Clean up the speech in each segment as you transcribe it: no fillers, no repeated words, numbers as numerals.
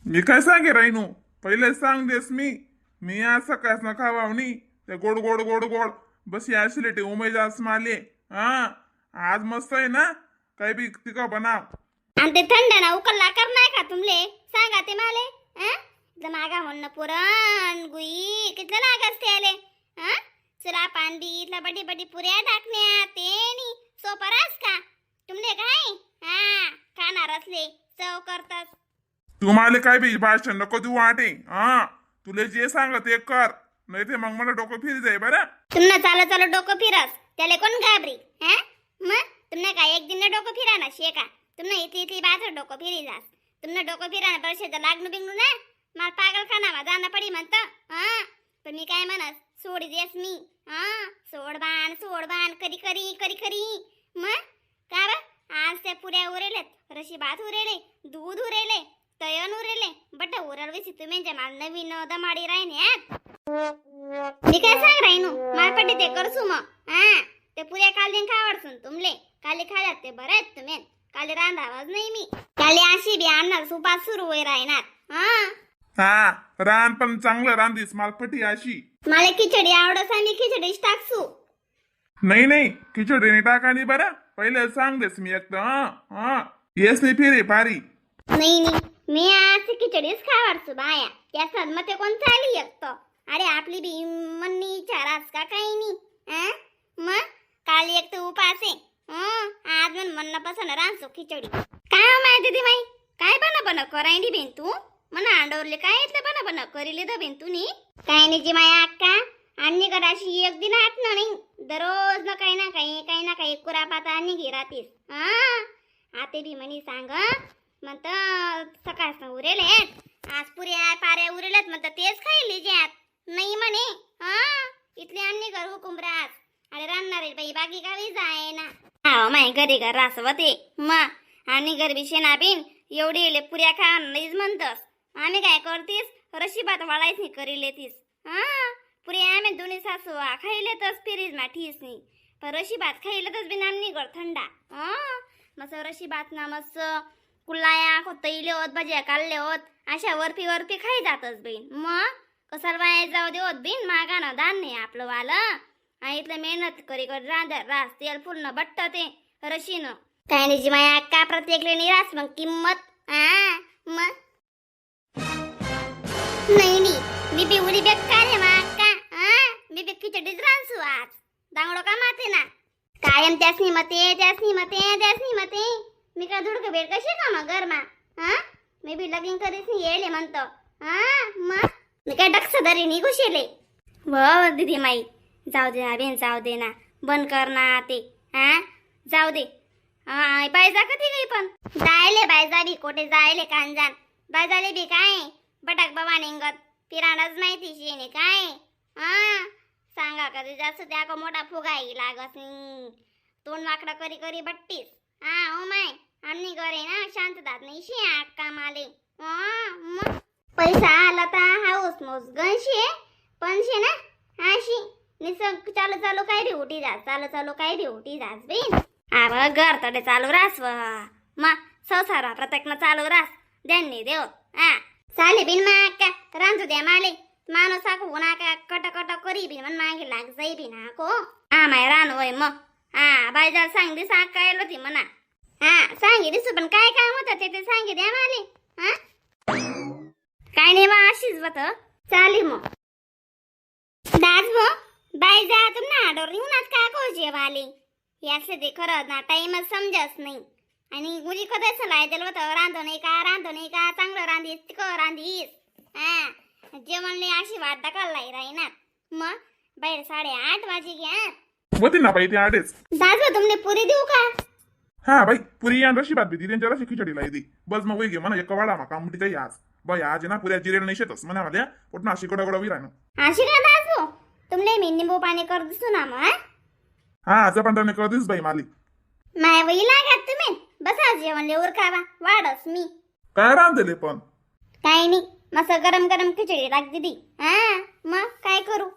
मी काय सांगे राहिनू, पहिले सांग देस मी आज सकाळच ना खावावनी ते गोड गोड गोड गोड बस या ऍसिडिटी उमेजास माले. हा, आज मस्त आहे ना, काही बी तिका बनाव. आणि ते थंड ना उकलला कर नाही का तुमले सांगा ते माले. मागा म्हणणं पुरण गुई कितलं लागस ते आले. चला पांडी इथला बडी बडी पुऱ्या टाकण्या तेनी सोपरास का तुमले काय. खाणार असले चव करतात. तू माले काय बी भाषण नको देऊ वाटे. हा, तुले जे सांग ते कर, नाही ते मग मला डोकं फिरी जाई बरं. तुमनं चालत चालत डोकं फिरस त्याला कोण घाबरी. मग तुमनं काय एक दिन डोकं फिरा ना शेका. तुमनं इथली इथली बाजू डोकं फिरी जास. तुमनं डोकं फिरा ना बरं लागणं बिंगणू ना मला पागल खाना जाणं पडी म्हणतं. पण मी काय म्हणत सोड देस मी. सोड बाण करी करी करी करी. मग का आज त्या पुऱ्या उरेलेत, रशी भात उरेले, दूध उरेले, तयन उरेले, बट उरलवीसी तुम्ही मला नवीन दमाडी राहिने. मी काय सांग राहिनू मारपटी ते करसू मग. ते पुऱ्या काल खावडसून तुमले काली खाल्यात ते बरं आहेत तुम्ही. काली रांधावाच नाही मी. काली अशी बी आणणार सुपास सुरू होई राहणार. हा, रान पण चांगलं रांधीस मालपटी अशी. मला खिचडी आवडस मी खिचडीच टाकसू. नाही खिचडी टाकानी बरं, पहिले सांग देस मी एकदम. येस नाही फिरे पारी. नाही मी आज खिचडीच खावडसू बाया. त्यात मग ते कोण चाली एकतो. अरे आपली बी मन्नी विचारास का काही नाही. मग काल एक तर उपास आहे. आज म्हणणं पसंत रांधतो खिचडी. काय माहिती ती माई काय बना करायनी बेन तू म्हणा अंडवरले काय येतलं बना करीले द बेन तू नी काय नाही जी माया अक्का. आणि कदाशी एक दिन आठ नाही दररोज ना काही ना काही कुरापाता आणि घे राहतीस. आते बी म्हणी सांग म्हणत सकाळ उरेलेत आज पुऱ्या पाऱ्या उरेलेत म्हणत तेच खायले ज्यात नाही म्हणे. इथले अन्नी घर हुकुमरास. अरे राहणार बाई बाकी गावी जाय ना. माय घरी घर रासवते मग आणि गरबी शेना बिन एवढी येले पुऱ्या खा नाहीच म्हणतस. आम्ही काय करतीस रशी भात वाळायच नाही करी लेतीस. पुऱ्या आम्ही दोन्ही सासू खाईलेतच फिरीज मा ठीस नाही. पण रशी भात खाईलेतच बिन आम्ही घर थंडा. मस्त रशी भात ना मस्त कुल्लाया तैले होत भाज्या काढले होत अशा वरपी खाई जातच बहीण. मग कसाल वाया जाऊ दे होत बिन मागानं दान नाही आपलं वालं. इथलं मेहनत करी रास तेल पूर्ण बट्ट ते रशीनं काय नाही माया अक्का प्रत्येक निराश मग किंमत. मग नाही मी बी उडी बेकार आहे मा अक्का. मी बी खिचडीच रांधू आज दांगडो का माते ना कायम त्यासनी मते. मी का धुडक बेड कशी का मग गरमा. मी बी लगीन करीस येले म्हणतो. मग मी काय डक्स दरी निघुशेले. व दीदी माई जाऊ दे ना बेन जाऊ दे ना बंद कर ना ते. जाऊ दे. बायजा कधी नाही पण जायले बायजा बी कोठे जायले कांजान बायजाले बी काय बटाक बाबा निघत फिराणच माहिती शेने काय. सांगा कधी जास्त त्या का मोठा फुगाई लागस तोंड वाकडा करी करी बट्टीस. ओ माय आम्ही घरे ना शांततात नाही शे अक्का माले. मग पैसा आला तर हाऊस मोस गणशे पण शे ना अशी निसंग चालू काय बी उठी जास चालू काय बी उठी जास बिन. घर तडे चालू रास मग संसार प्रत्येक चालू रास त्यांनी देव. चाले बिन मा अक्का रांधू द्या माले माणूस आखू नाका कट करी बिन मन मागे लाग जाई बिन आको. माय रान होय मग. बायजार सांग दिस अक्का येलो ती म्हणा. सांगे दिसू पण काय काम होतं ते सांगे द्या माले. काय नाही मग अशीच बत चाली मग दाज बाय जा तुम ना डोर निघूनच काय कोजे वाले यासले ते खरं ना टाइमच समजस नाही. आणि मुली कधी सलाय दिलं होतं रांधो नाही का चांगलं रांधीस तिकं रांधीस. जेवणले अशी वाट टाकायला राहीना. मग बाहेर 8:30 वाजे घ्या होती ना बाई ते आडेच. दाजो तुमने पुरी देऊ का. हा बाई पुरी या रशी भात भीती त्यांच्या रशी खिचडी लायदी बस मग वय घे म्हणा एक वाडा मा कामुटी काही आज बाई आज ना पुऱ्या जिरेल नाही शेतस म्हणा मला पोटना अशी गोडा विरानो. अशी का दाजो तुमले मी निंबू पाणी कर दिसू ना मग. हा चपांडाने करतीस बाई माली. माय वही लागत तुम्ही बसा जेवण लेवर खावा वाढस मी काय रांधले पण काही नाही मस्त गरम खिचडी लाग दिदी. मग काय करू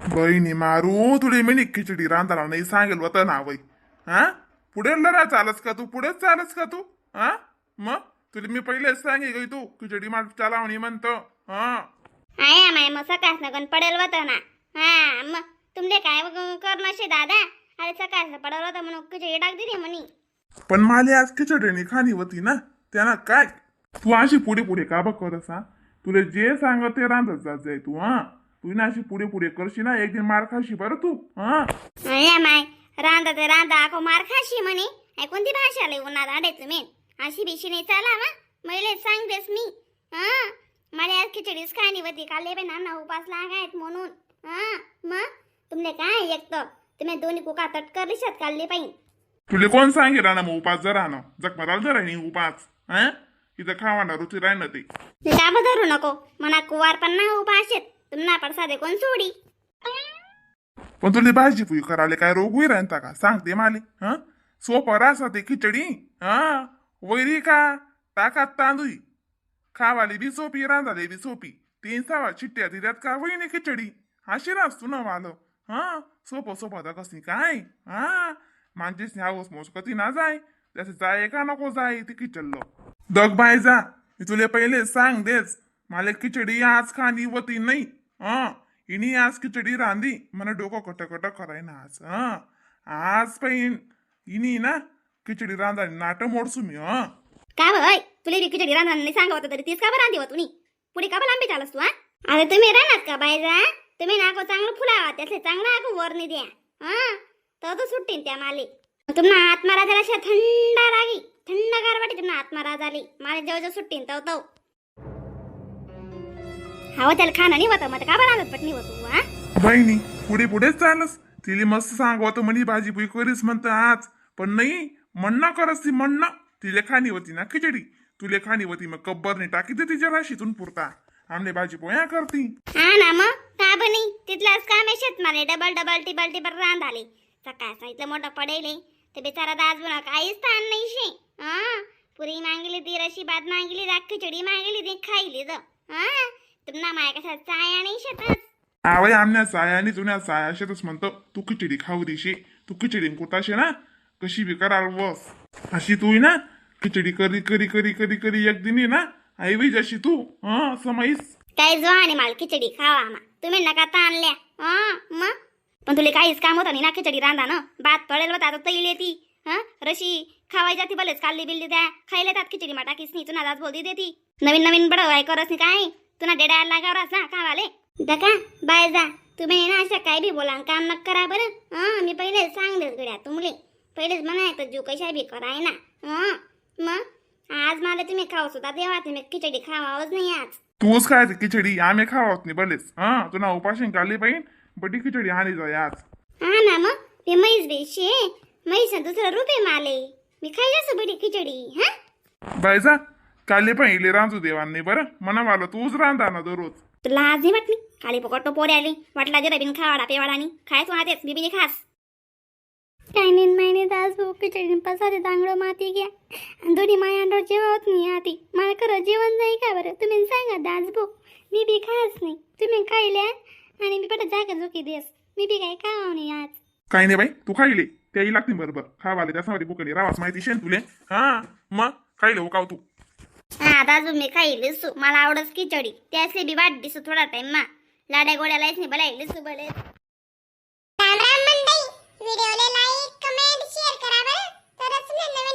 बहिणी मारू तुले मी खिचडी रांधायला नाही सांगेल होतं ना बाई. पुढे लढा चालस का तू पुढेच चालस का तू. मग तुला मी पहिलेच सांगे गई तू खिचडी मार चालावणी म्हणतो हा आया माय मग सकाळच गण पडेल होतं ना. हा मग तुमले काय करणं शे दादा. अरे सकाळचं पडेल होतं म्हणून खिचडी टाक दिली म्हणी. पण मला आज खिचडी खाणी होती ना त्यांना काय तू अशी पुढे पुढे का बघ करस हा तुला जे सांगत ते रांधत जात जाय तू हा तू ना अशी पुढे पुढे करशी ना एक दिन मार खाशी बरं तू हा आया माय रांधा ते रांधा आको मार खाशी म्हणे. कोणती भाषा लय उन्हात आडे तुम्ही अशी बिशी नाही चाला वा मैले सांगतेस मी. हा मला आज खिचडीच खाणी होती काल बे नाना उपास लागायत म्हणून. हा मग तुमले काय एकतं तुम्ही दोन्ही कुका तट करलीशात काढले पाहिजे. तुले कोण सांगे राहणं मग उपास जरा ना जगमराल जरा नाही उपास हा इथं खावाना रुची राही ना ते लाभ धरू नको मना कुवार पण ना उपास येत तुम्हाला प्रसादे कोण सोडी. पण तुला भाजी पुई कराले काय रोग होई राहता का सांगते माले हा सोपं रासा ते खिचडी हा वैरी का टाकात तांदूळ खावाली बी सोपी रांधाले बी सोपी 3 चिट्ट्या दिल्यात का वहिनी खिचडी अशी रास तू ना वालं हा सोपं सोपं तर कशी काय हा माणजेस हाऊस मोस कधी ना जाय त्याचे जाय का नको जाय ते खिचडलं दग बाय जा मी तुले पहिले सांग देच मला खिचडी आज खाणी होती नाही हा हिनी आज खिचडी रांधी मला डोकं कटकट कराय ना आज हा आज पण हिनी ना खिचडी रांधा नाट मोडसू मी हा का भाई तुला खिचडी रांधा नाही सांगा होतं तरी तीच का बरं रांधी हो तुम्ही पुढे का बरं लांबी चालस तू. हा अरे तुम्ही राहणार का बायजा तुम्ही नाको चांगलं फुलावा त्यातले चांगलं आको वरणी द्या. हा तर सुट्टीन त्या माले तुम्हाला आत्मारा जरा अशा थंडा रागी थंडगार वाटे तुम्हाला आत्मारा झाली मला जेव्हा सुट्टीन तो हवं त्याला खाणं नाही होतं मग का बरं आणत पटणी होतो. हा बहिणी पुढे पुढेच चालस तिला मस्त सांगवत म्हणे भाजी पुई करीस म्हणतं आज पण नाही म्हणणं करस ती म्हणणं तिला खाणी होती ना खिचडी तुले खाणी होती मग कब्बरने टाकी दे तिच्या राशीतून पुरता आमने भाजी पोया करती. हा ना मग का बनी तिथलाच काम आहे शेतमारे डबल डबल टिबल टिबल रांध आले सकाळ सांगितलं मोठं पडेल ते बिचारा दाज बुना काहीच ताण नाही शे. हा पुरी मागली ती रशी बाद मागली राख खिचडी मागली ती खाईली द. हा तुम्हाला माया कशा चाया नाही शेतात आवय आमच्या सायानी जुन्या साया शेतच म्हणतो तू खिचडी खाऊ दिशी तू खिचडी कुठाशे ना कशी बी कराल बस अशी तू ना खिचडी करी करी करी करी करी एक दिनी ना आई वही जशी तू हा समईस काय जो आणि माल खिचडी खावा मा तुम्ही नका ताणल्या. हा मग पण तुला काहीच काम होतं नाही ना खिचडी रांधा ना भात पडेल होता आता तैल येती हा रशी खावाय जाती भलेच काल्ली बिल्ली द्या खायला त्यात खिचडी मा टाकीस नाही तुला दास बोलती देती नवीन नवीन बडवाय करस नाही काय तुला डेडायला लागावरास ना खावाले दका बाय जा तुम्ही ना अशा काय बी बोला काम नक करा बरं. हा मी पहिले सांगलेच गड्या तुमले पहिलेच म्हणायचं जो कशा बी कराय ना. हा मग आज मला तुम्ही खाऊ सुद्धा देवा तुम्ही खिचडी खावावच नाही आज तूच काय खिचडी आम्ही खावात नाही भलेच हा तुला उपाशी काढली पाहिजे बटी खिचडी हानी जाय आज. हा ना मग ते म्हैस बेशी म्हैस दुसरं रुपये माले मी खायला बडी खिचडी. हा बायजा काले पहिले रांधू देवांनी बरं म्हणा मला तूच रांधा ना दररोज तुला आज नाही वाटली काली पकटो पोरे आली वाटला जरा बिन खावाडा पेवाडानी खायच वाहतेच बिबीने खास काही महिने दास भाऊ खिचडी पसारे तांगडं माती घ्या दोन्ही माया अंडर जेवत नाही आती मला खरं जेवण जाई का बरं तुम्ही सांगा दास भाऊ मी बी खास नाही तुम्ही खायल्या आणि मी पट जागा झोकी देस मी बी काय खावा नाही आज काही नाही बाई तू खाईले त्याही लागते बरोबर खावाले त्यासाठी बुकली रावास माहिती शेन तुले हा मग खाईले उकाव तू हा दाजू मी खाईल सु मला आवडच खिचडी त्याचे बी वाट दिसू थोडा टाइम मा लाड्या गोड्यालाच नाही बलाय सु बले राम राम मंडई व्हिडिओला लाईक कमेंट शेअर करा बरं तरच नवीन